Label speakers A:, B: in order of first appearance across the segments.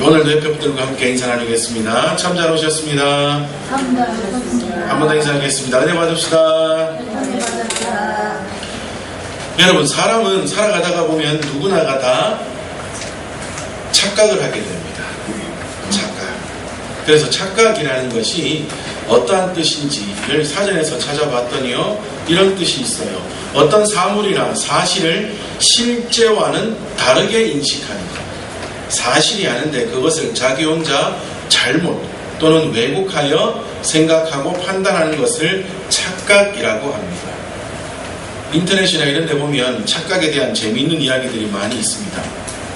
A: 오늘도 옆에 분들과 함께 인사 나누겠습니다. 참 잘 오셨습니다. 한 번 더 인사하겠습니다. 은혜 받읍시다. 여러분, 사람은 살아가다가 보면 누구나가 다 착각을 하게 됩니다. 착각. 그래서 착각이라는 것이 어떠한 뜻인지를 사전에서 찾아봤더니요, 이런 뜻이 있어요. 어떤 사물이나 사실을 실제와는 다르게 인식하는 것. 사실이 아닌데 그것을 자기 혼자 잘못 또는 왜곡하여 생각하고 판단하는 것을 착각이라고 합니다. 인터넷이나 이런 데 보면 착각에 대한 재미있는 이야기들이 많이 있습니다.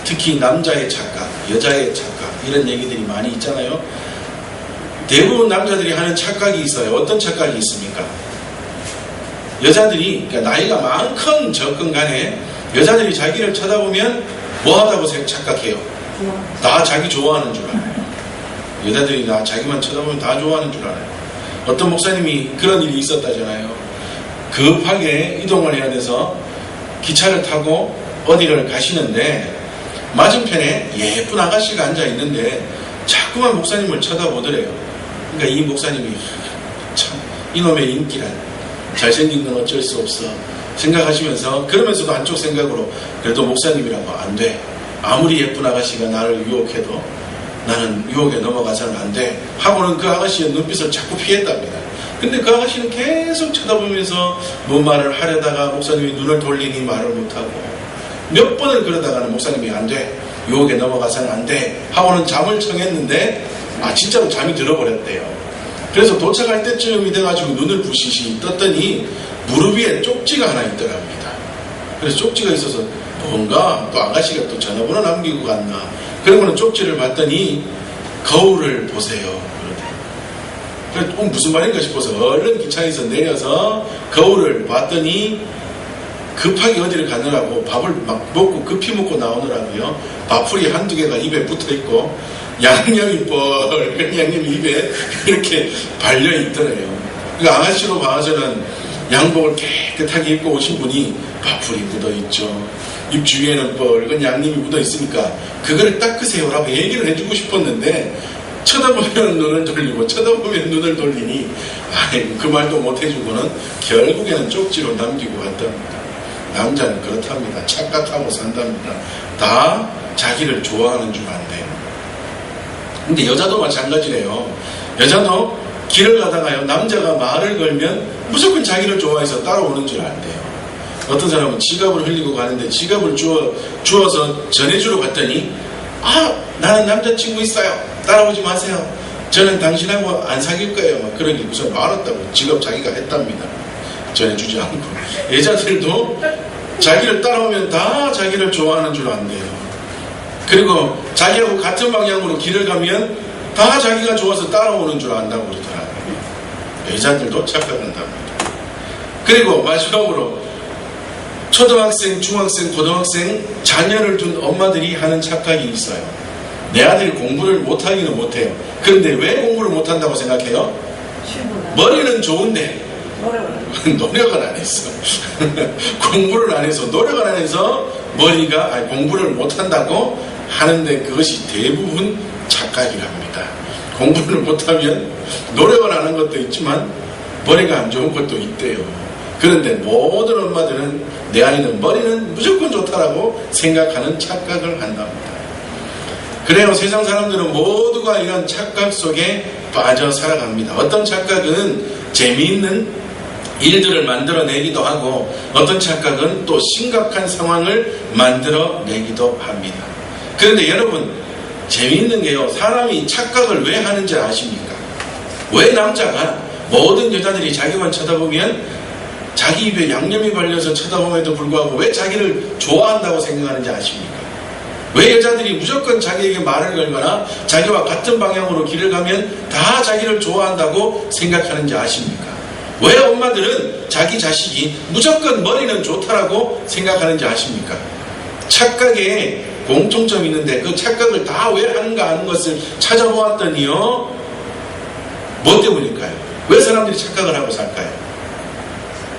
A: 특히 남자의 착각, 여자의 착각, 이런 얘기들이 많이 있잖아요. 대부분 남자들이 하는 착각이 있어요. 어떤 착각이 있습니까? 여자들이, 그러니까 나이가 많건 적건 간에 여자들이 자기를 쳐다보면 뭐 하다고 착각해요? 다 자기 좋아하는 줄 알아요. 여자들이 나 자기만 쳐다보면 다 좋아하는 줄 알아요. 어떤 목사님이 그런 일이 있었다잖아요. 급하게 이동을 해야 돼서 기차를 타고 어디를 가시는데 맞은편에 예쁜 아가씨가 앉아 있는데 자꾸만 목사님을 쳐다보더래요. 그러니까 이 목사님이 참 이놈의 인기란, 잘생긴 건 어쩔 수 없어 생각하시면서, 그러면서도 한쪽 생각으로 그래도 목사님이라고 안 돼. 아무리 예쁜 아가씨가 나를 유혹해도 나는 유혹에 넘어가서는 안 돼 하고는 그 아가씨의 눈빛을 자꾸 피했답니다. 근데 그 아가씨는 계속 쳐다보면서 뭔 말을 하려다가 목사님이 눈을 돌리니 말을 못하고, 몇 번을 그러다가는 목사님이 안 돼, 유혹에 넘어가서는 안 돼 하고는 잠을 청했는데 진짜로 잠이 들어버렸대요. 그래서 도착할 때쯤이 돼가지고 눈을 부시시 떴더니 무릎 위에 쪽지가 하나 있더랍니다. 그래서 쪽지가 있어서 뭔가 또 아가씨가 또 전화번호 남기고 갔나, 그러고는 쪽지를 봤더니 거울을 보세요. 그래서 무슨 말인가 싶어서 얼른 기차에서 내려서 거울을 봤더니 급하게 어디를 가느라고 밥을 막 먹고 급히 먹고 나오느라고요. 밥풀이 한두 개가 입에 붙어있고 양념이 뻘 양념이 입에 이렇게 발려있더래요. 그러니까 아가씨로 봐서는 양복을 깨끗하게 입고 오신 분이 밥풀이 묻어있죠. 입 주위에는 뻘건 양념이 묻어있으니까 그거를 닦으세요라고 얘기를 해주고 싶었는데 쳐다보면 눈을 돌리고 쳐다보면 눈을 돌리니 그 말도 못 해주고는 결국에는 쪽지로 남기고 갔답니다. 남자는 그렇답니다. 착각하고 산답니다. 다 자기를 좋아하는 줄 안대요. 근데 여자도 마찬가지래요. 여자도 길을 가다가요, 남자가 말을 걸면 무조건 자기를 좋아해서 따라오는 줄 안대요. 어떤 사람은 지갑을 흘리고 가는데 지갑을 주워서 전해주러 갔더니 나는 남자친구 있어요. 따라오지 마세요. 저는 당신하고 안 사귈 거예요. 막 그러기 무슨 말았다고 지갑 자기가 했답니다. 전해주지 않고. 여자들도 자기를 따라오면 다 자기를 좋아하는 줄 안대요. 그리고 자기하고 같은 방향으로 길을 가면 다 자기가 좋아서 따라오는 줄 안다고 그러더라고요. 여자들도 착각한답니다. 그리고 마지막으로 초등학생, 중학생, 고등학생 자녀를 둔 엄마들이 하는 착각이 있어요. 내 아들이 공부를 못하기는 못해요. 그런데 왜 공부를 못한다고 생각해요? 머리는 좋은데 노력은 안 했어. 공부를 안 해서, 노력을 안 해서 공부를 못한다고 하는데 그것이 대부분 착각이랍니다. 공부를 못하면 노력을 안 하는 것도 있지만 머리가 안 좋은 것도 있대요. 그런데 모든 엄마들은 내 아이는 머리는 무조건 좋다라고 생각하는 착각을 한답니다. 그래요. 세상 사람들은 모두가 이런 착각 속에 빠져 살아갑니다. 어떤 착각은 재미있는 일들을 만들어내기도 하고 어떤 착각은 또 심각한 상황을 만들어내기도 합니다. 그런데 여러분, 재미있는 게요, 사람이 착각을 왜 하는지 아십니까? 왜 남자가 모든 여자들이 자기만 쳐다보면 자기 입에 양념이 발려서 쳐다봄에도 불구하고 왜 자기를 좋아한다고 생각하는지 아십니까? 왜 여자들이 무조건 자기에게 말을 걸거나 자기와 같은 방향으로 길을 가면 다 자기를 좋아한다고 생각하는지 아십니까? 왜 엄마들은 자기 자식이 무조건 머리는 좋다라고 생각하는지 아십니까? 착각에 공통점이 있는데 그 착각을 다 왜 하는가 하는 것을 찾아보았더니요, 뭐 때문일까요? 왜 사람들이 착각을 하고 살까요?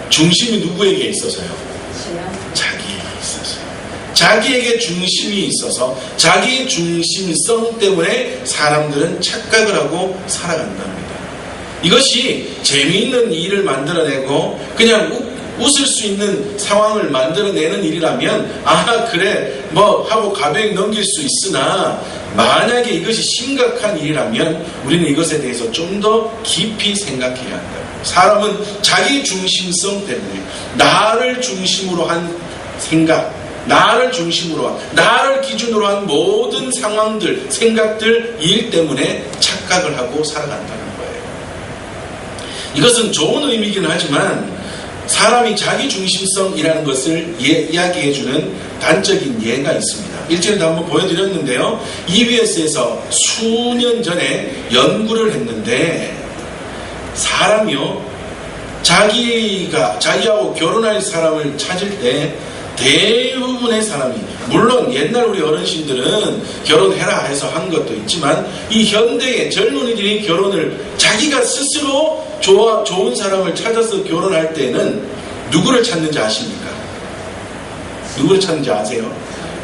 A: 중심이 누구에게 있어서요? 자기에게 있어서요. 자기에게 중심이 있어서 자기 중심성 때문에 사람들은 착각을 하고 살아간답니다. 이것이 재미있는 일을 만들어내고 그냥 웃을 수 있는 상황을 만들어내는 일이라면 그래 뭐 하고 가벼이 넘길 수 있으나 만약에 이것이 심각한 일이라면 우리는 이것에 대해서 좀 더 깊이 생각해야 한다. 사람은 자기 중심성 때문에 나를 중심으로 한 생각, 나를 중심으로 한, 나를 기준으로 한 모든 상황들, 생각들, 일 때문에 착각을 하고 살아간다는 거예요. 이것은 좋은 의미이긴 하지만 사람이 자기 중심성이라는 것을 이야기해주는 단적인 예가 있습니다. 일전에도 한번 보여드렸는데요. EBS에서 수년 전에 연구를 했는데 사람이요, 자기하고 결혼할 사람을 찾을 때 대부분의 사람이, 물론 옛날 우리 어르신들은 결혼해라 해서 한 것도 있지만 이 현대의 젊은이들이 결혼을 자기가 스스로 좋은 사람을 찾아서 결혼할 때는 누구를 찾는지 아십니까? 누구를 찾는지 아세요?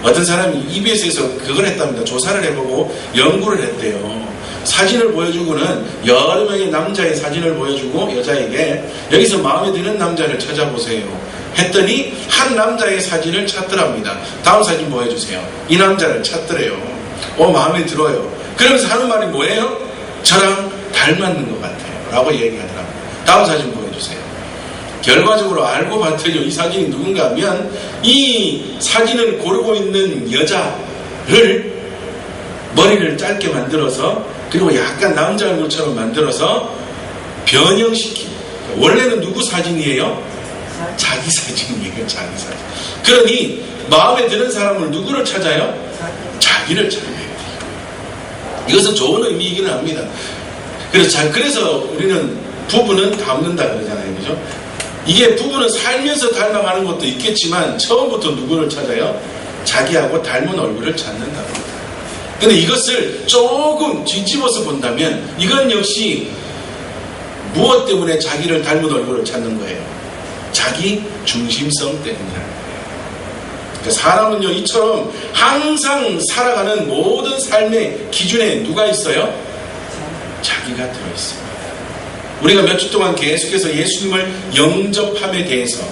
A: 어떤 사람이 EBS에서 그걸 했답니다. 조사를 해보고 연구를 했대요. 사진을 보여주고는 여러 명의 남자의 사진을 보여주고 여자에게 여기서 마음에 드는 남자를 찾아보세요 했더니 한 남자의 사진을 찾더랍니다. 다음 사진 보여주세요. 이 남자를 찾더래요. 마음에 들어요. 그러면서 하는 말이 뭐예요? 저랑 닮았는 것 같아요 라고 얘기하더랍니다. 다음 사진 보여주세요. 결과적으로 알고 봤더니 이 사진이 누군가 하면 이 사진을 고르고 있는 여자를 머리를 짧게 만들어서 그리고 약간 남자 얼굴처럼 만들어서 변형시킵니다. 원래는 누구 사진이에요? 자기 사진이에요. 자기 사진. 그러니 마음에 드는 사람을 누구를 찾아요? 자기를 찾아요. 이것은 좋은 의미이기는 합니다. 그래서 우리는 부부는 닮는다 그러잖아요. 그죠? 이게 부부는 살면서 닮아가는 것도 있겠지만 처음부터 누구를 찾아요? 자기하고 닮은 얼굴을 찾는다. 근데 이것을 조금 뒤집어서 본다면 이건 역시 무엇 때문에 자기를 닮은 얼굴을 찾는 거예요? 자기 중심성 때문이라는 거예요. 그러니까 사람은요, 이처럼 항상 살아가는 모든 삶의 기준에 누가 있어요? 자기가 들어있습니다. 우리가 몇 주 동안 계속해서 예수님을 영접함에 대해서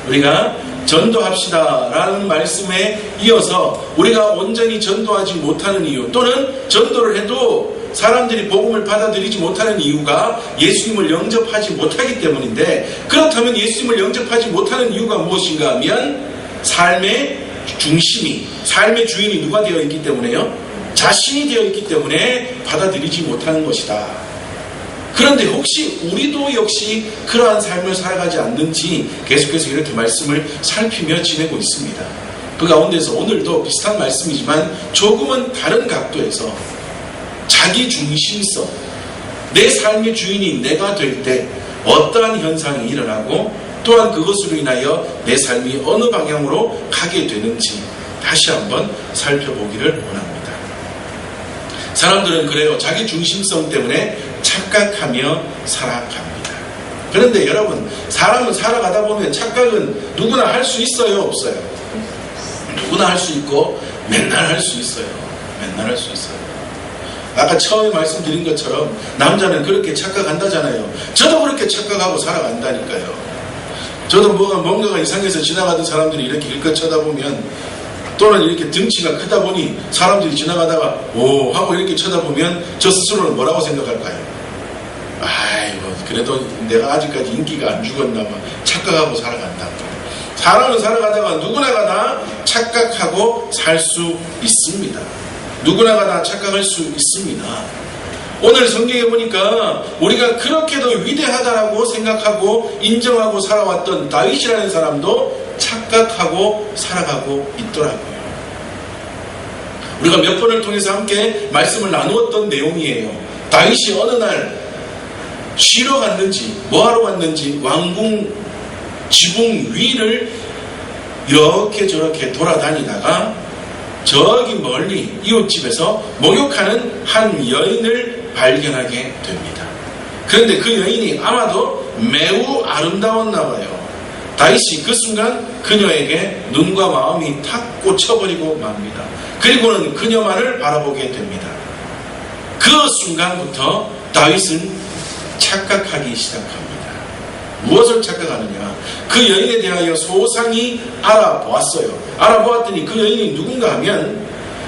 A: 우리가 전도합시다 라는 말씀에 이어서 우리가 온전히 전도하지 못하는 이유, 또는 전도를 해도 사람들이 복음을 받아들이지 못하는 이유가 예수님을 영접하지 못하기 때문인데, 그렇다면 예수님을 영접하지 못하는 이유가 무엇인가 하면 삶의 중심이, 삶의 주인이 누가 되어 있기 때문에요? 자신이 되어 있기 때문에 받아들이지 못하는 것이다. 그런데 혹시 우리도 역시 그러한 삶을 살아가지 않는지 계속해서 이렇게 말씀을 살피며 지내고 있습니다. 그 가운데서 오늘도 비슷한 말씀이지만 조금은 다른 각도에서 자기 중심성, 내 삶의 주인이 내가 될 때 어떠한 현상이 일어나고 또한 그것으로 인하여 내 삶이 어느 방향으로 가게 되는지 다시 한번 살펴보기를 원합니다. 사람들은 그래요. 자기 중심성 때문에 착각하며 살아갑니다. 그런데 여러분, 사람은 살아가다 보면 착각은 누구나 할 수 있어요? 없어요? 누구나 할 수 있고 맨날 할 수 있어요. 맨날 할 수 있어요. 아까 처음에 말씀드린 것처럼 남자는 그렇게 착각한다잖아요. 저도 그렇게 착각하고 살아간다니까요. 저도 뭔가가 이상해서 지나가던 사람들이 이렇게 일껏 쳐다보면, 또는 이렇게 등치가 크다 보니 사람들이 지나가다가 오 하고 이렇게 쳐다보면 저 스스로는 뭐라고 생각할까요? 아이고, 그래도 내가 아직까지 인기가 안 죽었나 봐. 착각하고 살아간다. 사람은 살아가다가 누구나가 다 착각하고 살 수 있습니다. 누구나가 다 착각할 수 있습니다. 오늘 성경에 보니까 우리가 그렇게도 위대하다라고 생각하고 인정하고 살아왔던 다윗이라는 사람도 착각하고 살아가고 있더라고요. 우리가 몇 번을 통해서 함께 말씀을 나누었던 내용이에요. 다윗이 어느 날 쉬러 갔는지 뭐하러 갔는지 왕궁 지붕 위를 이렇게 저렇게 돌아다니다가 저기 멀리 이웃집에서 목욕하는 한 여인을 발견하게 됩니다. 그런데 그 여인이 아마도 매우 아름다웠나 봐요. 다윗이 그 순간 그녀에게 눈과 마음이 탁 꽂혀버리고 맙니다. 그리고는 그녀만을 바라보게 됩니다. 그 순간부터 다윗은 착각하기 시작합니다. 무엇을 착각하느냐? 그 여인에 대하여 소상히 알아보았어요. 알아보았더니 그 여인이 누군가 하면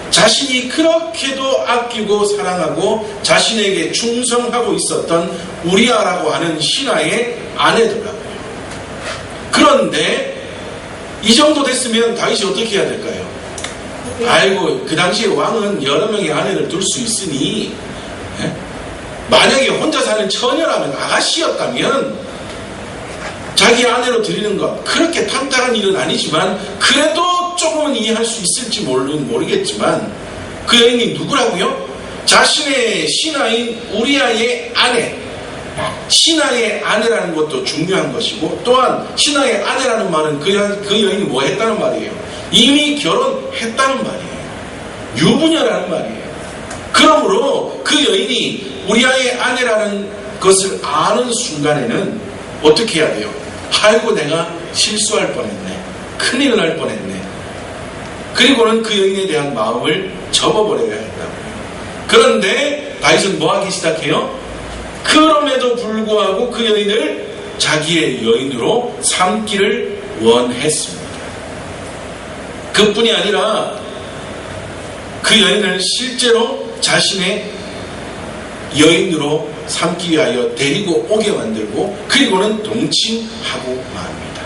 A: 자신이 그렇게도 아끼고 사랑하고 자신에게 충성하고 있었던 우리아라고 하는 신하의 아내더라고요. 그런데 이 정도 됐으면 다윗이 어떻게 해야 될까요? 아이고, 그 당시에 왕은 여러 명의 아내를 둘 수 있으니 만약에 혼자 사는 처녀라면, 아가씨였다면 자기 아내로 드리는 것, 그렇게 탐탁한 일은 아니지만 그래도 조금은 이해할 수 있을지 모르겠지만 그 여인이 누구라고요? 자신의 신하인 우리아의 아내. 신하의 아내라는 것도 중요한 것이고, 또한 신하의 아내라는 말은 그 여인이 뭐 했다는 말이에요? 이미 결혼했다는 말이에요. 유부녀라는 말이에요. 그러므로 그 여인이 우리아의 아내라는 것을 아는 순간에는 어떻게 해야 돼요? 아이고, 내가 실수할 뻔했네. 큰일 날 뻔했네. 그리고는 그 여인에 대한 마음을 접어버려야 했다고요. 그런데 다윗은 뭐 하기 시작해요? 그럼에도 불구하고 그 여인을 자기의 여인으로 삼기를 원했습니다. 그뿐이 아니라 그 여인을 실제로 자신의 여인으로 삼기 위하여 데리고 오게 만들고 그리고는 동침하고 맙니다.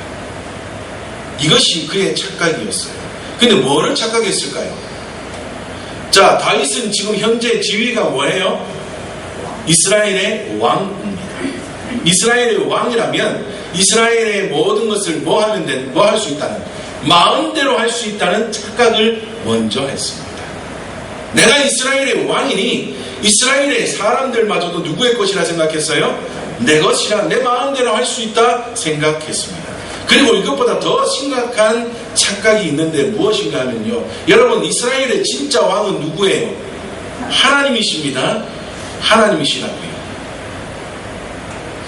A: 이것이 그의 착각이었어요. 근데 뭐를 착각했을까요? 자, 다윗은 지금 현재 지위가 뭐예요? 이스라엘의 왕입니다. 이스라엘의 왕이라면 이스라엘의 모든 것을 뭐 할 수 있다는, 마음대로 할 수 있다는 착각을 먼저 했습니다. 내가 이스라엘의 왕이니 이스라엘의 사람들마저도 누구의 것이라 생각했어요? 내 것이라, 내 마음대로 할 수 있다 생각했습니다. 그리고 이것보다 더 심각한 착각이 있는데 무엇인가 하면요, 여러분, 이스라엘의 진짜 왕은 누구예요? 하나님이십니다. 하나님이시라고요.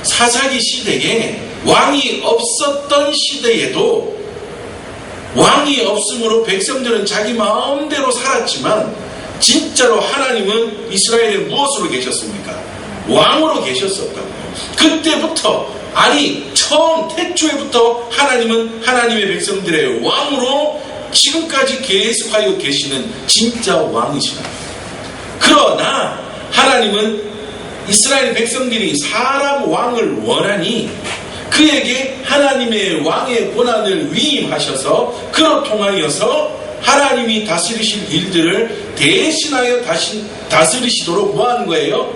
A: 사사기 시대에 왕이 없었던 시대에도 왕이 없으므로 백성들은 자기 마음대로 살았지만 진짜로 하나님은 이스라엘에 무엇으로 계셨습니까? 왕으로 계셨었다고요. 그때부터, 아니 처음 태초에부터 하나님은 하나님의 백성들의 왕으로 지금까지 계속하여 계시는 진짜 왕이시라고요. 그러나 하나님은 이스라엘 백성들이 사람 왕을 원하니 그에게 하나님의 왕의 권한을 위임하셔서 그로 통하여서 하나님이 다스리실 일들을 대신하여 다스리시도록 뭐 하는 거예요?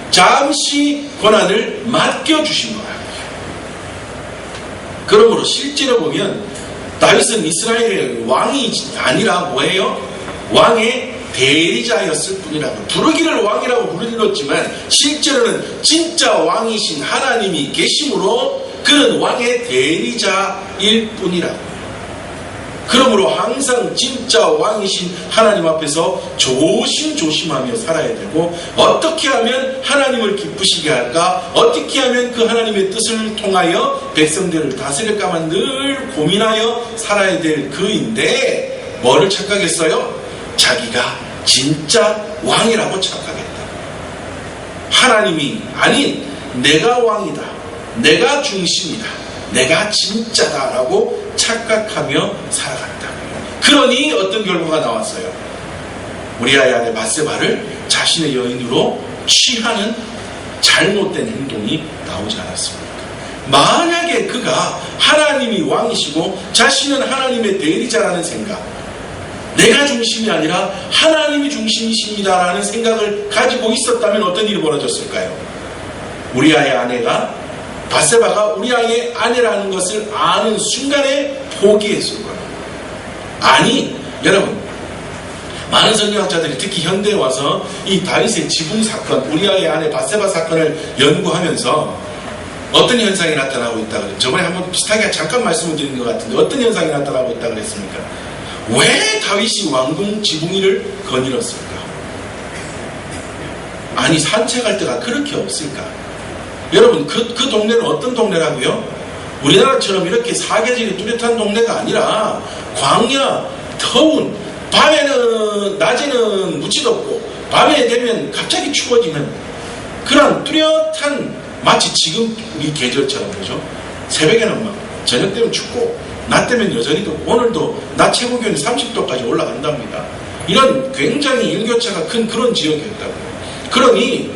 A: 잠시 권한을 맡겨주신 거예요. 그러므로 실제로 보면 다윗은 이스라엘의 왕이 아니라 뭐예요? 왕의 대리자였을 뿐이라고. 부르기를 왕이라고 불렀지만 실제로는 진짜 왕이신 하나님이 계심으로 그는 왕의 대리자일 뿐이라고. 그러므로 항상 진짜 왕이신 하나님 앞에서 조심조심하며 살아야 되고, 어떻게 하면 하나님을 기쁘시게 할까, 어떻게 하면 그 하나님의 뜻을 통하여 백성들을 다스릴까만 늘 고민하여 살아야 될 그인데 뭐를 착각했어요? 자기가 진짜 왕이라고 착각했다. 하나님이 아닌 내가 왕이다, 내가 중심이다, 내가 진짜다라고 착각하며 살아갔다고요. 그러니 어떤 결과가 나왔어요? 우리아의 아내 밧세바를 자신의 여인으로 취하는 잘못된 행동이 나오지 않았습니까? 만약에 그가 하나님이 왕이시고 자신은 하나님의 대리자라는 생각, 내가 중심이 아니라 하나님이 중심이십니다라는 생각을 가지고 있었다면 어떤 일이 벌어졌을까요? 우리아의 아내가, 밧세바가 우리아의 아내라는 것을 아는 순간에 포기했을 거예요. 아니, 여러분, 많은 성경학자들이 특히 현대에 와서 이 다윗의 지붕 사건, 우리아의 아내 밧세바 사건을 연구하면서 어떤 현상이 나타나고 있다 그랬죠. 저번에 한번 비슷하게 잠깐 말씀을 드린 것 같은데 어떤 현상이 나타나고 있다 그랬습니까? 왜 다윗이 왕궁 지붕위를 거닐었을까? 아니, 산책할 때가 그렇게 없을까? 여러분, 그 동네는 어떤 동네라고요? 우리나라처럼 이렇게 사계절이 뚜렷한 동네가 아니라 광야, 더운, 밤에는 낮에는 무지 덥고 밤에 되면 갑자기 추워지는 그런 뚜렷한, 마치 지금 우리 계절처럼, 그죠? 새벽에는 막 저녁 되면 춥고 낮 되면 여전히 덥고, 오늘도 낮 최고 기온이 30도까지 올라간답니다. 이런 굉장히 일교차가 큰 그런 지역이었다고요. 그러니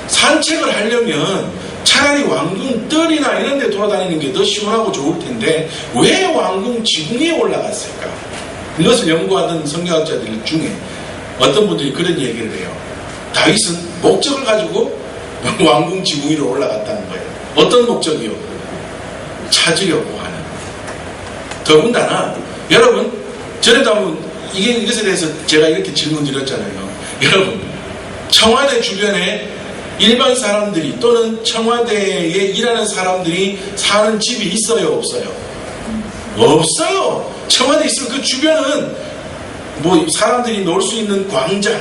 A: 산책을 하려면 차라리 왕궁 뜰이나 이런 데 돌아다니는 게 더 시원하고 좋을 텐데 왜 왕궁 지붕 위에 올라갔을까? 이것을 연구하던 성경학자들 중에 어떤 분들이 그런 얘기를 해요. 다윗은 목적을 가지고 왕궁 지붕 위로 올라갔다는 거예요. 어떤 목적이요? 찾으려고 하는. 더군다나 여러분, 전에도 한번 이것에 대해서 제가 이렇게 질문 드렸잖아요. 여러분, 청와대 주변에 일반 사람들이 또는 청와대에 일하는 사람들이 사는 집이 있어요, 없어요? 없어요. 청와대 있으면 그 주변은 뭐 사람들이 놀 수 있는 광장,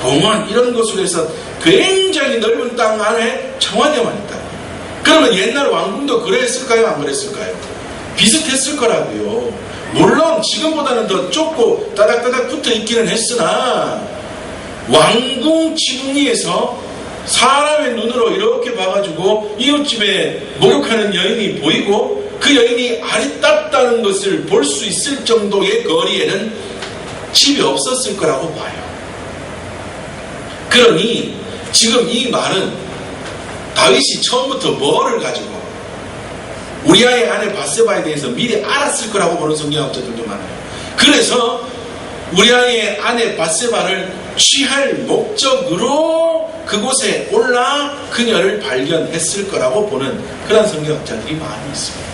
A: 공원 이런 것으로 해서 굉장히 넓은 땅 안에 청와대만 있다. 그러면 옛날 왕궁도 그랬을까요? 안 그랬을까요? 비슷했을 거라고요. 물론 지금보다는 더 좁고 따닥따닥 붙어 있기는 했으나 왕궁 지붕 위에서 사람의 눈으로 이렇게 봐가지고 이웃집에 목욕하는 여인이 보이고 그 여인이 아리따다는 것을 볼 수 있을 정도의 거리에는 집이 없었을 거라고 봐요. 그러니 지금 이 말은 다윗이 처음부터 뭐를 가지고 우리아의 아내 밧세바에 대해서 미리 알았을 거라고 보는 성경학자들도 많아요. 그래서 우리아의 아내 밧세바를 취할 목적으로 그곳에 올라 그녀를 발견했을 거라고 보는 그런 성경학자들이 많이 있습니다.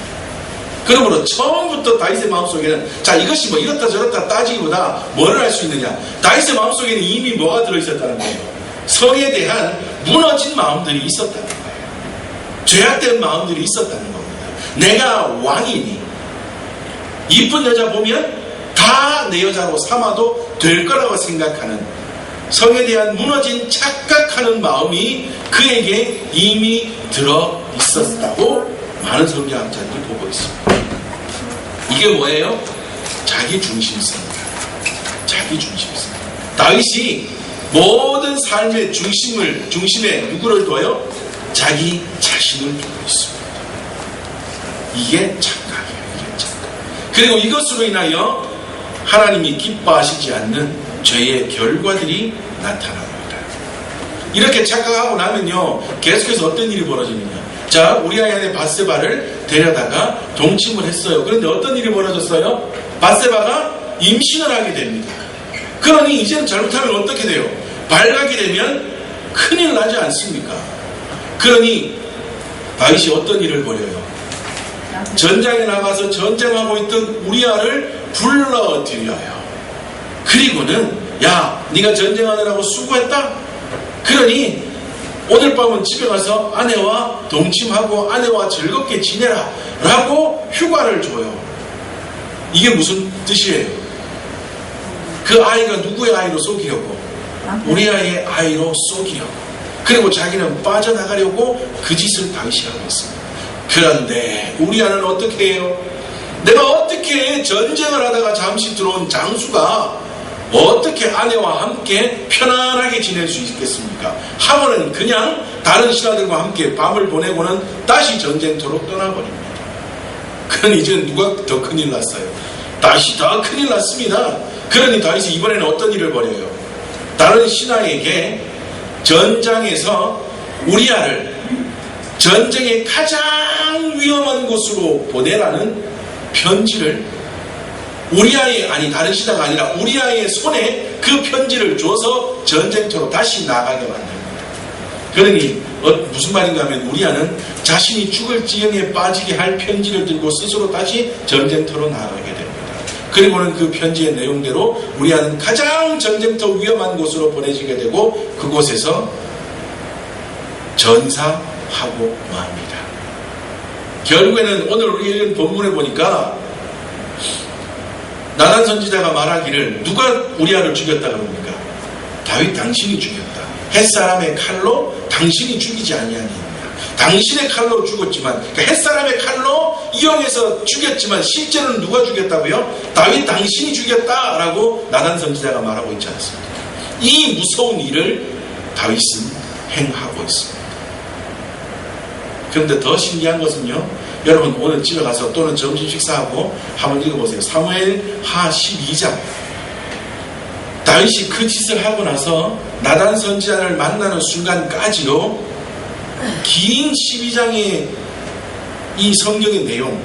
A: 그러므로 처음부터 다윗의 마음속에는 자, 이것이 뭐 이렇다 저렇다 따지기보다 뭐를 할 수 있느냐, 다윗의 마음속에는 이미 뭐가 들어있었다는 거예요. 성에 대한 무너진 마음들이 있었다는 거예요. 죄악된 마음들이 있었다는 겁니다. 내가 왕이니 이쁜 여자 보면 다 내 여자로 삼아도 될 거라고 생각하는 성에 대한 무너진 착각하는 마음이 그에게 이미 들어 있었다고 많은 성경학자들이 보고 있습니다. 이게 뭐예요? 자기 중심성입니다. 자기 중심성. 다윗이 모든 삶의 중심에 누구를 둬요? 자기 자신을 두고 있습니다. 이게 착각이에요. 이게 착각. 그리고 이것으로 인하여 하나님이 기뻐하시지 않는 죄의 결과들이 나타납니다. 이렇게 착각하고 나면요, 계속해서 어떤 일이 벌어지느냐. 자, 우리아의 아내 밧세바를 데려다가 동침을 했어요. 그런데 어떤 일이 벌어졌어요? 밧세바가 임신을 하게 됩니다. 그러니 이제는 잘못하면 어떻게 돼요? 발각이 되면 큰일 나지 않습니까? 그러니 다윗이 어떤 일을 벌여요? 전장에 나가서 전쟁하고 있던 우리아를 불러들여요. 그리고는 야, 네가 전쟁하느라고 수고했다? 그러니 오늘 밤은 집에 가서 아내와 동침하고 아내와 즐겁게 지내라 라고 휴가를 줘요. 이게 무슨 뜻이에요? 그 아이가 누구의 아이로 속이려고? 우리아의 아이로 속이려고. 그리고 자기는 빠져나가려고 그 짓을 다윗이 하고 있습니다. 그런데 우리아는 어떻게 해요? 내가 어떻게 전쟁을 하다가 잠시 들어온 장수가 어떻게 아내와 함께 편안하게 지낼 수 있겠습니까? 하고는 그냥 다른 신하들과 함께 밤을 보내고는 다시 전쟁터로 떠나버립니다. 그러니 이제 누가 더 큰일 났어요? 다시 더 큰일 났습니다. 그러니 다윗이 이번에는 어떤 일을 벌여요? 다른 신하에게 전장에서 우리아를 전쟁의 가장 위험한 곳으로 보내라는 편지를 다른 신하가 아니라 우리아의 손에 그 편지를 줘서 전쟁터로 다시 나가게 만듭니다. 그러니 무슨 말인가 하면 우리아는 자신이 죽을 지경에 빠지게 할 편지를 들고 스스로 다시 전쟁터로 나가게 됩니다. 그리고는 그 편지의 내용대로 우리아는 가장 전쟁터 위험한 곳으로 보내지게 되고 그곳에서 전사하고 맙니다. 결국에는 오늘 우리 읽은 본문에 보니까 나단 선지자가 말하기를 누가 우리아를 죽였다 그럽니까? 다윗 당신이 죽였다. 햇사람의 칼로 당신이 죽이지 아니하니이다. 당신의 칼로 죽었지만, 그러니까 햇사람의 칼로 이용해서 죽였지만 실제로는 누가 죽였다고요? 다윗 당신이 죽였다라고 나단 선지자가 말하고 있지 않습니까? 이 무서운 일을 다윗은 행하고 있습니다. 그런데 더 신기한 것은요, 여러분 오늘 집에 가서 또는 점심 식사하고 한번 읽어보세요. 사무엘하 12장. 다윗이 그 짓을 하고 나서 나단 선지자를 만나는 순간까지요, 긴 12장의 이 성경의 내용,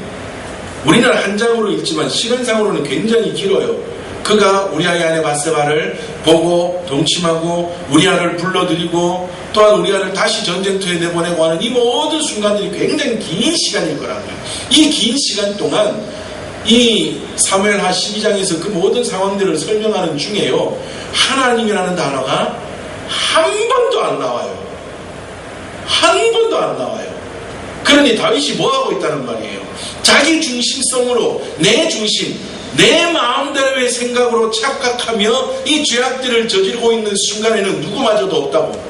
A: 우리는 한 장으로 읽지만 시간상으로는 굉장히 길어요. 그가 우리아의 아내 바세바를 보고 동침하고 우리아를 불러들이고 또한 우리아를 다시 전쟁터에 내보내고 하는 이 모든 순간들이 굉장히 긴 시간일 거라고요. 이 긴 시간 동안 이 사무엘하 12장에서 그 모든 상황들을 설명하는 중에요, 하나님이라는 단어가 한 번도 안 나와요. 한 번도 안 나와요. 그러니 다윗이 뭐하고 있다는 말이에요? 자기 중심성으로 내 중심, 내 마음대로의 생각으로 착각하며 이 죄악들을 저지르고 있는 순간에는 누구마저도 없다고,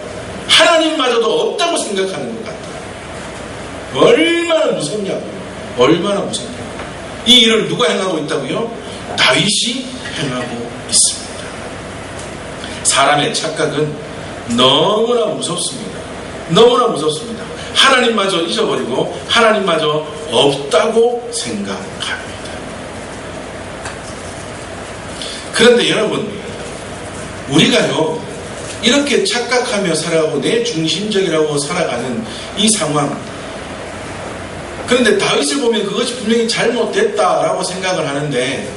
A: 하나님마저도 없다고 생각하는 것 같다. 얼마나 무섭냐고요. 얼마나 무섭냐고요. 이 일을 누가 행하고 있다고요? 다윗이 행하고 있습니다. 사람의 착각은 너무나 무섭습니다. 너무나 무섭습니다. 하나님마저 잊어버리고 하나님마저 없다고 생각합니다. 그런데 여러분, 우리가요 이렇게 착각하며 살아가고 내 중심적이라고 살아가는 이 상황, 그런데 다윗을 보면 그것이 분명히 잘못됐다라고 생각을 하는데,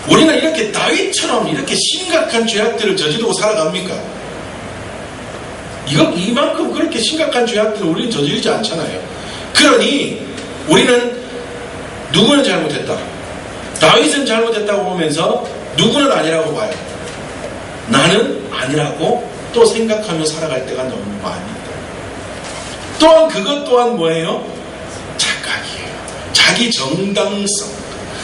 A: 우리는 이렇게 다윗처럼 이렇게 심각한 죄악들을 저지르고 살아갑니까? 이만큼 그렇게 심각한 죄악들을 우리는 저지르지 않잖아요. 그러니 우리는 누구는 잘못했다, 다윗은 잘못했다고 보면서 누구는 아니라고 봐요. 나는 아니라고 또 생각하며 살아갈 때가 너무 많이 있다. 또한 그것 또한 뭐예요? 착각이에요. 자기 정당성.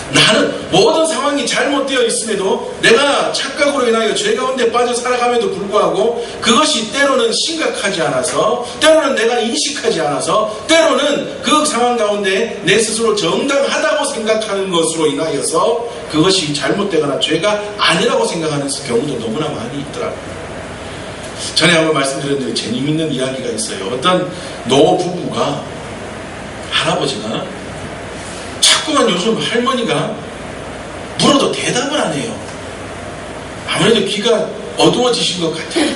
A: 나는 모든 상황이 잘못되어 있음에도 내가 착각으로 인하여 죄 가운데 빠져 살아감에도 불구하고 그것이 때로는 심각하지 않아서, 때로는 내가 인식하지 않아서, 때로는 그 상황 가운데 내 스스로 정당하다고 생각하는 것으로 인하여서 그것이 잘못되거나 죄가 아니라고 생각하는 경우도 너무나 많이 있더라고요. 전에 한번 말씀드렸는데 재미있는 이야기가 있어요. 어떤 노부부가, 할아버지가 자꾸만 요즘 할머니가 물어도 대답을 안 해요. 아무래도 귀가 어두워지신 것 같아요.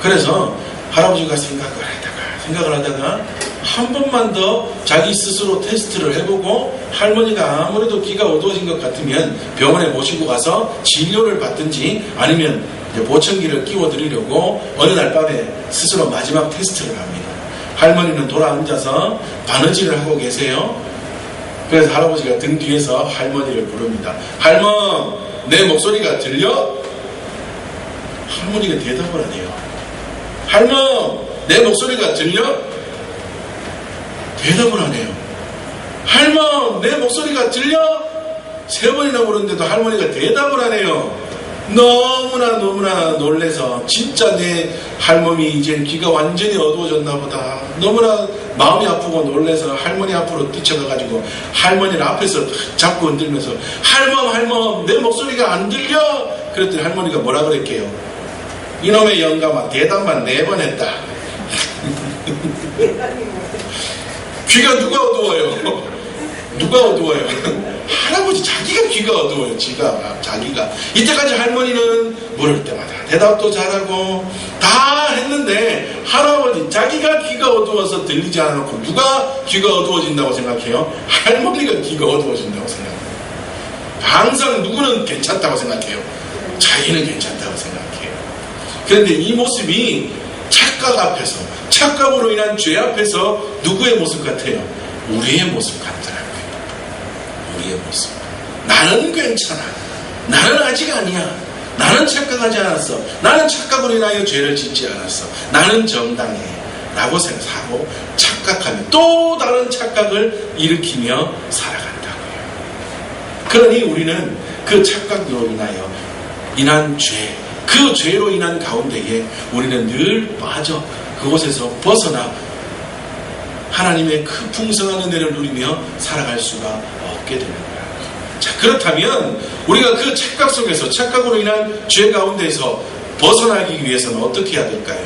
A: 그래서 할아버지가 생각을 하다가 한 번만 더 자기 스스로 테스트를 해보고, 할머니가 아무래도 귀가 어두워진 것 같으면 병원에 모시고 가서 진료를 받든지 아니면 이제 보청기를 끼워드리려고 어느 날 밤에 스스로 마지막 테스트를 합니다. 할머니는 돌아 앉아서 바느질을 하고 계세요. 그래서 할아버지가 등 뒤에서 할머니를 부릅니다. 할멈, 내 목소리가 들려? 할머니가 대답을 안 해요. 할멈, 내 목소리가 들려? 대답을 안 해요. 할멈, 내 목소리가 들려? 3번이나 부르는데도 할머니가 대답을 안 해요. 너무나 놀래서, 진짜 내 할머니 이제 귀가 완전히 어두워졌나 보다, 너무나 마음이 아프고 놀래서 할머니 앞으로 뛰쳐가가지고 할머니를 앞에서 잡고 흔들면서 할멈 내 목소리가 안 들려? 그랬더니 할머니가 뭐라 그랬게요? 이놈의 영감아, 대답만 4번 했다. 귀가 누가 어두워요? 누가 어두워요? 할아버지 자기가 귀가 어두워요. 자기가. 이때까지 할머니는 물을 때마다 대답도 잘하고 다 했는데, 할아버지 자기가 귀가 어두워서 들리지 않고 누가 귀가 어두워진다고 생각해요? 할머니가 귀가 어두워진다고 생각해요. 항상 누구는 괜찮다고 생각해요? 자기는 괜찮다고 생각해요. 그런데 이 모습이 착각 앞에서, 착각으로 인한 죄 앞에서 누구의 모습 같아요? 우리의 모습 같더라고요. 우리의 모습. 나는 괜찮아. 나는 아직 아니야. 나는 착각하지 않았어. 나는 착각으로 인하여 죄를 짓지 않았어. 나는 정당해. 라고 생각하고 착각하며 또 다른 착각을 일으키며 살아간다고요. 그러니 우리는 그 착각으로 인하여 인한 죄, 그 죄로 인한 가운데에 우리는 늘 빠져 그곳에서 벗어나 하나님의 그 풍성한 은혜를 누리며 살아갈 수가 없게 되는 거야. 자, 그렇다면 우리가 그 착각 속에서, 착각으로 인한 죄 가운데서 벗어나기 위해서는 어떻게 해야 될까요?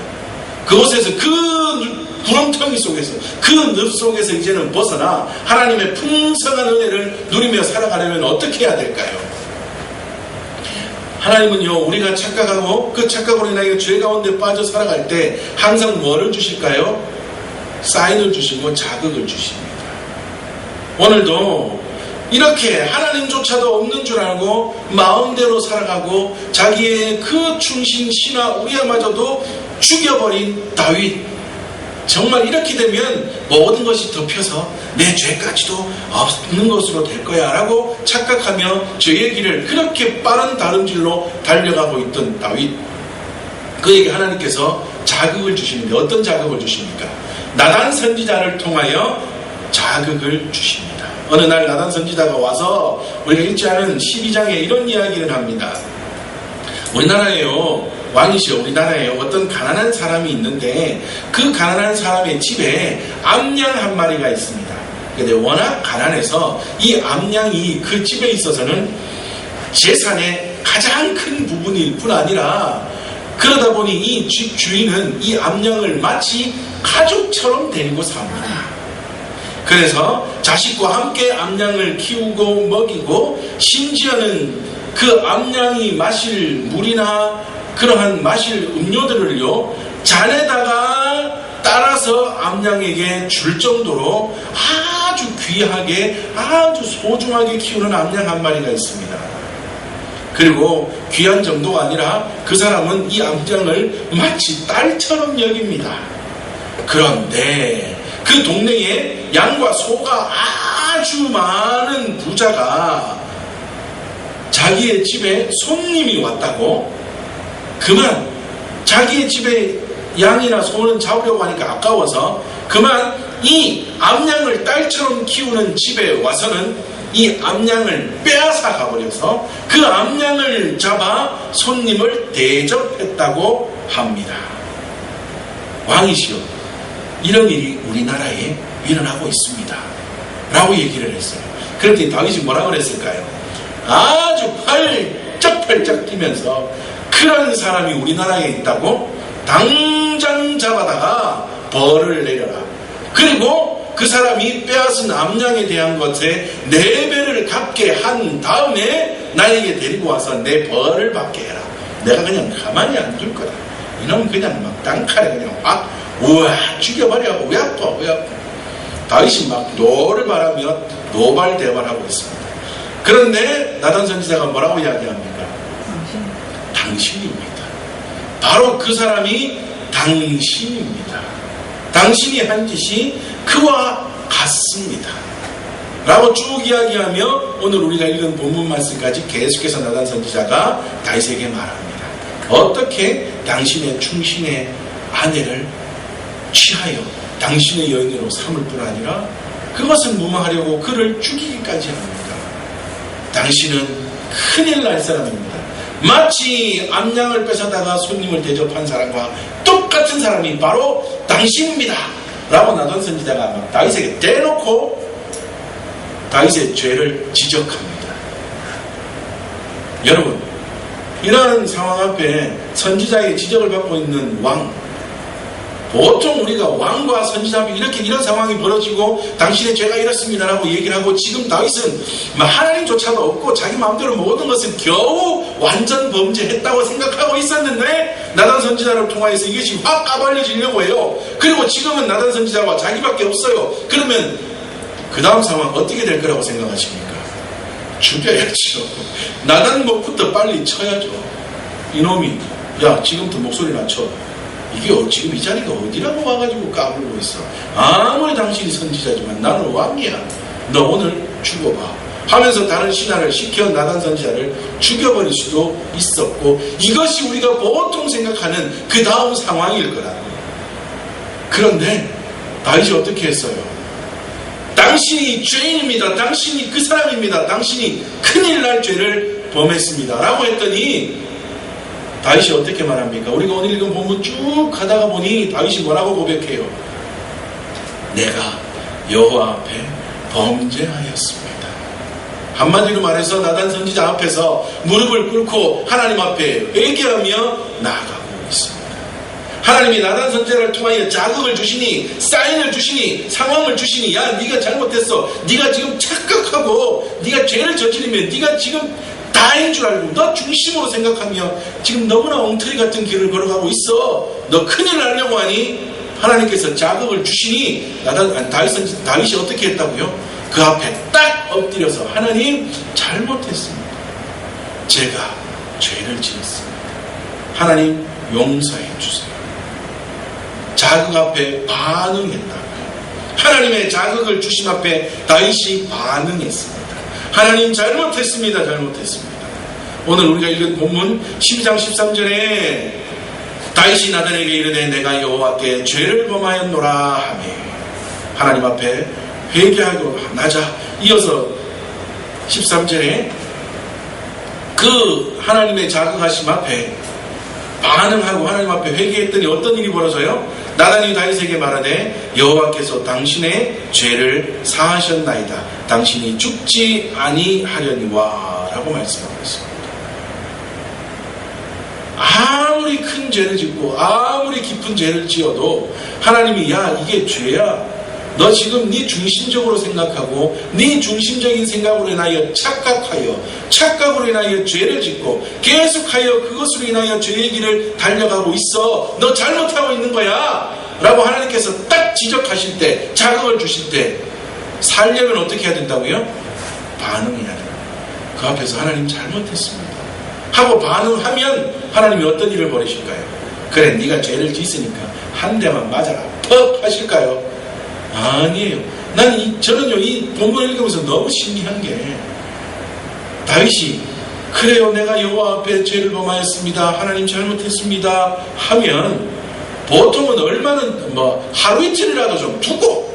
A: 그곳에서, 그 구렁텅이 속에서, 그 늪 속에서 이제는 벗어나 하나님의 풍성한 은혜를 누리며 살아가려면 어떻게 해야 될까요? 하나님은요, 우리가 착각하고 그 착각으로 인하여 죄 가운데 빠져 살아갈 때 항상 뭐를 주실까요? 사인을 주시고 자극을 주십니다. 오늘도 이렇게 하나님조차도 없는 줄 알고 마음대로 살아가고 자기의 그 충신 신하 우리야마저도 죽여버린 다윗, 정말 이렇게 되면 모든 것이 덮여서 내 죄까지도 없는 것으로 될 거야 라고 착각하며 죄의 길을 그렇게 빠른 다름질로 달려가고 있던 다윗, 그에게 하나님께서 자극을 주시는데 어떤 자극을 주십니까? 나단 선지자를 통하여 자극을 주십니다. 어느 날 나단 선지자가 와서 우리가 읽지 않은 12장에 이런 이야기를 합니다. 우리나라에요, 왕이시여, 우리나라에 어떤 가난한 사람이 있는데 그 가난한 사람의 집에 암양 한 마리가 있습니다. 근데 워낙 가난해서 이 암양이 그 집에 있어서는 재산의 가장 큰 부분일 뿐 아니라, 그러다 보니 이 집 주인은 이 암양을 마치 가족처럼 데리고 삽니다. 그래서 자식과 함께 암양을 키우고 먹이고, 심지어는 그 암양이 마실 물이나 그러한 마실 음료들을요, 잔에다가 따라서 암양에게 줄 정도로 아주 귀하게, 아주 소중하게 키우는 암양 한 마리가 있습니다. 그리고 귀한 정도가 아니라 그 사람은 이 암양을 마치 딸처럼 여깁니다. 그런데 그 동네에 양과 소가 아주 많은 부자가 자기의 집에 손님이 왔다고, 그만 자기의 집에 양이나 소는 잡으려고 하니까 아까워서 그만 이 암양을 딸처럼 키우는 집에 와서는 이 암양을 빼앗아 가버려서 그 암양을 잡아 손님을 대접했다고 합니다. 왕이시여, 이런 일이 우리나라에 일어나고 있습니다 라고 얘기를 했어요. 그랬더니 다윗이 뭐라고 그랬을까요? 아주 펄쩍펄쩍 뛰면서 그런 사람이 우리나라에 있다고? 당장 잡아다가 벌을 내려라. 그리고 그 사람이 빼앗은 암양에 대한 것에 4배를 갚게 한 다음에 나에게 데리고 와서 내 벌을 받게 해라. 내가 그냥 가만히 안 둘 거다. 이놈 그냥 막 땅칼에 그냥 막 우와 죽여버려. 왜 아파. 다윗이 막 노를 바라며 노발대발하고 있습니다. 그런데 나단 선지자가 뭐라고 이야기합니까? 당신입니다. 바로 그 사람이 당신입니다. 당신이 한 짓이 그와 같습니다 라고 쭉 이야기하며 오늘 우리가 읽은 본문 말씀까지 계속해서 나단 선지자가 다윗에게 말합니다. 어떻게 당신의 충신의 아내를 취하여 당신의 여인으로 삼을 뿐 아니라 그것을 무마하려고 그를 죽이기까지 합니다. 당신은 큰일 날 사람입니다. 마치 암양을 뺏어다가 손님을 대접한 사람과 똑같은 사람이 바로 당신입니다 라고 나단 선지자가 다윗에게 대놓고 다윗의 죄를 지적합니다. 여러분, 이러한 상황 앞에 선지자의 지적을 받고 있는 왕, 보통 우리가 왕과 선지자 앞에 이런 상황이 벌어지고 당신의 죄가 이렇습니다라고 얘기를 하고, 지금 다윗은 하나님조차도 없고 자기 마음대로 모든 것을 겨우 완전 범죄했다고 생각하고 있었는데 나단 선지자를 통하여서 이것이 확 까발려지려고 해요. 그리고 지금은 나단 선지자와 자기밖에 없어요. 그러면 그 다음 상황 어떻게 될 거라고 생각하십니까? 죽여야죠. 나단 목부터 빨리 쳐야죠. 이놈이 야 지금부터 목소리 낮춰. 이게 지금 이 자리가 어디라고 와가지고 까불고 있어. 아무리 당신이 선지자지만 나는 왕이야. 너 오늘 죽어봐 하면서 다른 신하를 시켜 나단 선지자를 죽여버릴 수도 있었고, 이것이 우리가 보통 생각하는 그 다음 상황일 거라고. 그런데 다윗이 어떻게 했어요? 당신이 죄인입니다. 당신이 그 사람입니다. 당신이 큰일 날 죄를 범했습니다 라고 했더니 다윗이 어떻게 말합니까? 우리가 오늘 읽은 본문 쭉 가다가 보니 다윗이 뭐라고 고백해요? 내가 여호와 앞에 범죄하였습니다. 한마디로 말해서 나단 선지자 앞에서 무릎을 꿇고 하나님 앞에 회개하며 나아가고 있습니다. 하나님이 나단 선지자를 통하여 자극을 주시니, 사인을 주시니, 상황을 주시니, 야 네가 잘못했어, 네가 지금 착각하고 네가 죄를 저지르면 네가 지금 다인 줄 알고 너 중심으로 생각하며 지금 너무나 엉터리 같은 길을 걸어가고 있어. 너 큰일 나려고 하니 하나님께서 자극을 주시니 다윗이 어떻게 했다고요? 그 앞에 딱 엎드려서 하나님 잘못했습니다. 제가 죄를 지었습니다. 하나님 용서해 주세요. 자극 앞에 반응했다고요. 하나님의 자극을 주심 앞에 다윗이 반응했습니다. 하나님 잘못했습니다. 잘못했습니다. 오늘 우리가 읽은 본문 12장 13절에 다윗이 나단에게 이르되 내가 여호와께 죄를 범하였노라 하며 하나님 앞에 회개하고 나자. 이어서 13절에 그 하나님의 자극하심 앞에 반응하고 하나님 앞에 회개했더니 어떤 일이 벌어져요? 나단이 다윗에게 말하되 여호와께서 당신의 죄를 사하셨나이다. 당신이 죽지 아니하려니와 라고 말씀하고 있습니다. 아무리 큰 죄를 짓고 아무리 깊은 죄를 지어도 하나님이 야 이게 죄야, 너 지금 네 중심적으로 생각하고 네 중심적인 생각으로 인하여 착각으로 인하여 죄를 짓고 계속하여 그것으로 인하여 죄의 길을 달려가고 있어. 너 잘못하고 있는 거야 라고 하나님께서 딱 지적하실 때, 자극을 주실 때 살려면 어떻게 해야 된다고요? 반응해야 돼요. 그 앞에서 하나님 잘못했습니다 하고 반응하면 하나님이 어떤 일을 벌이실까요? 그래 네가 죄를 짓으니까 한 대만 맞아라 퍽 하실까요? 아니에요. 저는요 이 본문을 읽으면서 너무 신기한 게 다윗이 그래요 내가 여호와 앞에 죄를 범하였습니다. 하나님 잘못했습니다 하면 보통은 얼마나 하루 이틀이라도 좀 두고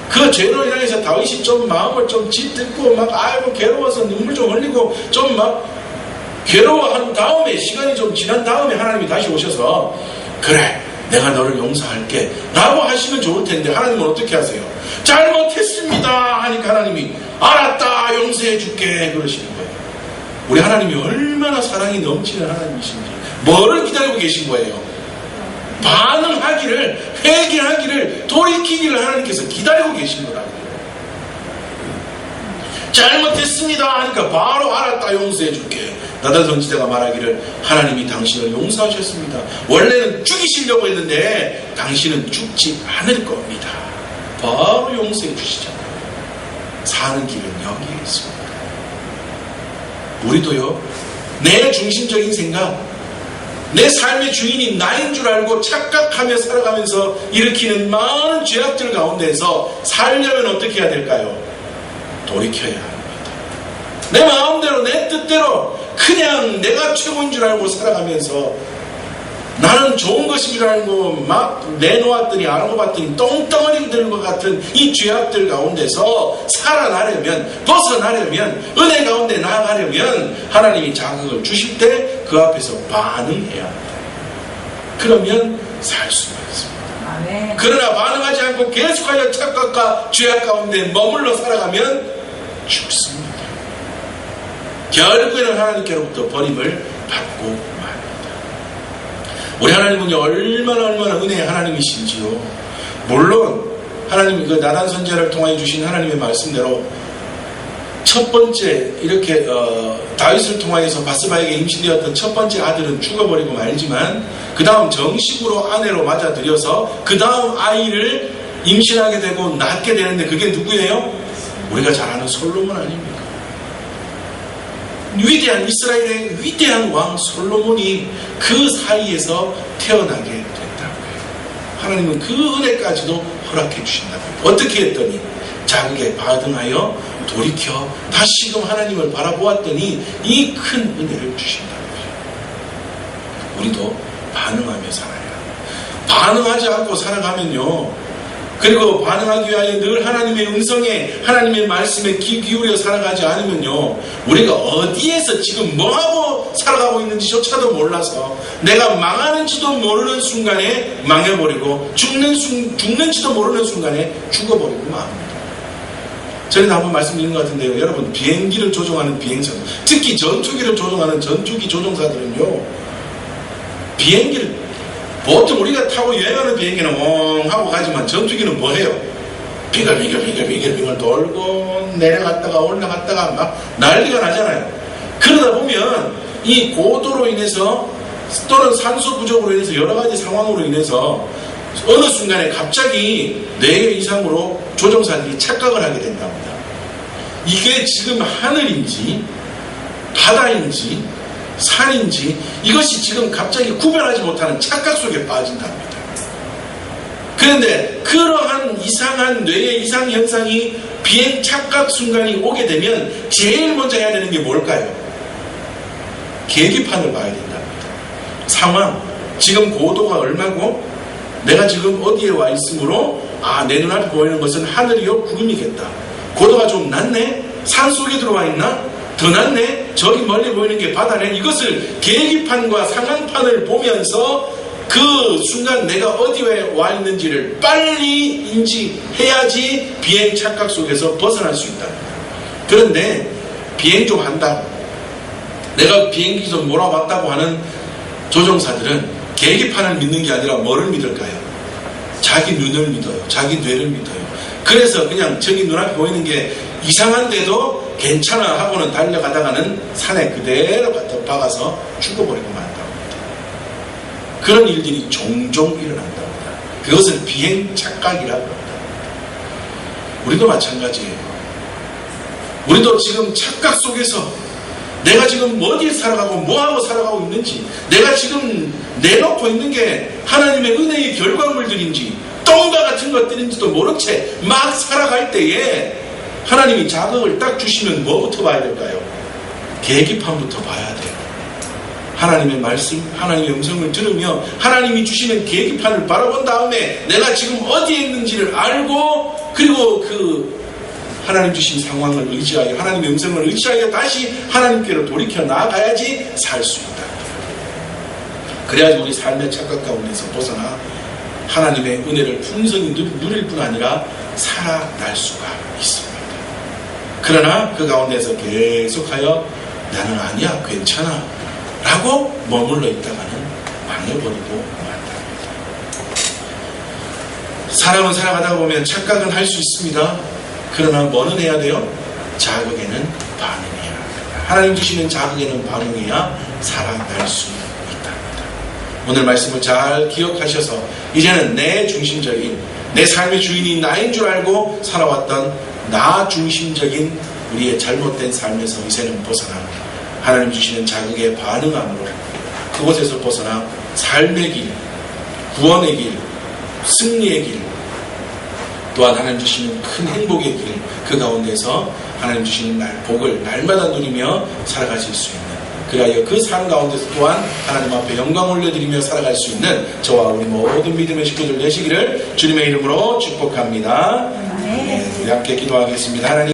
A: 그 죄로 인해서 다윗이 좀 마음을 좀 짓듣고 막 아이고 괴로워서 눈물 좀 흘리고 좀 막 괴로워한 다음에 시간이 좀 지난 다음에 하나님이 다시 오셔서 그래 내가 너를 용서할게 라고 하시면 좋을 텐데 하나님은 어떻게 하세요? 잘못했습니다 하니까 하나님이 알았다 용서해 줄게 그러시는 거예요. 우리 하나님이 얼마나 사랑이 넘치는 하나님이신지 뭐를 기다리고 계신 거예요? 반응하기를, 회개하기를, 돌이키기를 하나님께서 기다리고 계신 거라고요. 잘못했습니다 하니까 바로 알았다 용서해 줄게. 나단 선지자가 말하기를 하나님이 당신을 용서하셨습니다. 원래는 죽이시려고 했는데 당신은 죽지 않을 겁니다. 바로 용서해 주시잖아요. 사는 길은 여기에 있습니다. 우리도요 내 중심적인 생각, 내 삶의 주인이 나인 줄 알고 착각하며 살아가면서 일으키는 많은 죄악들 가운데에서 살려면 어떻게 해야 될까요? 돌이켜야 합니다. 내 마음대로 내 뜻대로 그냥 내가 최고인 줄 알고 살아가면서 나는 좋은 것인 줄 알고 막 내놓았더니 알고 봤더니 똥덩어리 들은 것 같은 이 죄악들 가운데서 살아나려면, 벗어나려면, 은혜 가운데 나아가려면 하나님이 자극을 주실 때 그 앞에서 반응해야 합니다. 그러면 살 수가 있습니다. 아멘. 그러나 반응하지 않고 계속하여 착각과 죄악 가운데 머물러 살아가면 죽습니다. 결국에는 하나님께로부터 버림을 받고 맙니다. 우리 하나님은요 얼마나 은혜의 하나님이신지요. 물론 하나님이 그 나단 선지자를 통하여 주신 하나님의 말씀대로 첫 번째 이렇게 다윗을 통하여서 바스바에게 임신되었던 첫 번째 아들은 죽어버리고 말지만 그 다음 정식으로 아내로 맞아들여서 그 다음 아이를 임신하게 되고 낳게 되는데 그게 누구예요? 우리가 잘 아는 솔로몬 아닙니까? 위대한 이스라엘의 위대한 왕 솔로몬이 그 사이에서 태어나게 됐다고요. 하나님은 그 은혜까지도 허락해 주신다고요. 어떻게 했더니 자극에 반응하여 돌이켜 다시금 하나님을 바라보았더니 이 큰 은혜를 주신다고요. 우리도 반응하며 살아야 합니다. 반응하지 않고 살아가면요 그리고 반응하기 위하여 늘 하나님의 음성에, 하나님의 말씀에 귀 기울여 살아가지 않으면요, 우리가 어디에서 지금 뭐하고 살아가고 있는지조차도 몰라서 내가 망하는지도 모르는 순간에 망해버리고 죽는지도 모르는 순간에 죽어버리고 맙니다. 전에도 한번 말씀드린 것 같은데요, 여러분, 비행기를 조종하는 비행사, 특히 전투기를 조종하는 전투기 조종사들은요, 비행기를 보통 우리가 타고 여행하는 비행기는 엉 하고 가지만 전투기는 뭐해요? 비글비글 돌고 내려갔다가 올라갔다가 막 난리가 나잖아요. 그러다 보면 이 고도로 인해서 또는 산소 부족으로 인해서 여러 가지 상황으로 인해서 어느 순간에 갑자기 뇌 이상으로 조종사들이 착각을 하게 된답니다. 이게 지금 하늘인지 바다인지 산인지 이것이 지금 갑자기 구별하지 못하는 착각 속에 빠진답니다. 그런데 그러한 이상한 뇌의 이상 현상이 비행 착각 순간이 오게 되면 제일 먼저 해야 되는 게 뭘까요? 계기판을 봐야 된답니다. 상황, 지금 고도가 얼마고 내가 지금 어디에 와 있으므로 내 눈앞에 보이는 것은 하늘이요 구름이겠다. 고도가 좀 낮네? 산 속에 들어와 있나? 더 낫네? 저기 멀리 보이는 게 바다네? 이것을 계기판과 상황판을 보면서 그 순간 내가 어디에 와 있는지를 빨리 인지해야지 비행 착각 속에서 벗어날 수 있다. 그런데 비행 좀 한다고, 내가 비행기 좀 몰아봤다고 하는 조종사들은 계기판을 믿는 게 아니라 뭐를 믿을까요? 자기 눈을 믿어요. 자기 뇌를 믿어요. 그래서 그냥 저기 눈앞에 보이는 게 이상한데도 괜찮아 하고는 달려가다가는 산에 그대로 박아서 죽어버리고 만답니다. 그런 일들이 종종 일어난답니다. 그것을 비행 착각이라고 합니다. 우리도 마찬가지예요. 우리도 지금 착각 속에서 내가 지금 어디에 살아가고 뭐하고 살아가고 있는지, 내가 지금 내놓고 있는 게 하나님의 은혜의 결과물들인지 똥과 같은 것들인지도 모른 채 막 살아갈 때에 하나님이 자극을 딱 주시면 뭐부터 봐야 될까요? 계기판부터 봐야 돼요. 하나님의 말씀, 하나님의 음성을 들으며 하나님이 주시는 계기판을 바라본 다음에 내가 지금 어디에 있는지를 알고, 그리고 그 하나님 주신 상황을 의지하여, 하나님의 음성을 의지하여 다시 하나님께로 돌이켜 나아가야지 살 수 있다. 그래야지 우리 삶의 착각 가운데서 벗어나 하나님의 은혜를 풍성히 누릴 뿐 아니라 살아날 수가 있습니다. 그러나 그 가운데서 계속하여 나는 아니야, 괜찮아 라고 머물러 있다가는 망해버리고 만답니다. 사람은 살아가다 보면 착각은 할 수 있습니다. 그러나 뭐는 해야 돼요? 자극에는 반응해야 합니다. 하나님 주시는 자극에는 반응해야 살아날 수 있답니다. 오늘 말씀을 잘 기억하셔서 이제는 내 중심적인, 내 삶의 주인이 나인 줄 알고 살아왔던 나 중심적인 우리의 잘못된 삶에서 이제는 벗어나 하나님 주시는 자극에 반응함으로 그곳에서 벗어나 삶의 길, 구원의 길, 승리의 길, 또한 하나님 주시는 큰 행복의 길, 그 가운데서 하나님 주시는 복을 날마다 누리며 살아가실 수 있는, 그리하여 그 삶 가운데서 또한 하나님 앞에 영광 올려드리며 살아갈 수 있는 저와 우리 모든 믿음의 식구들 되시기를 주님의 이름으로 축복합니다. 네, 우리 함께 기도하겠습니다. 하나님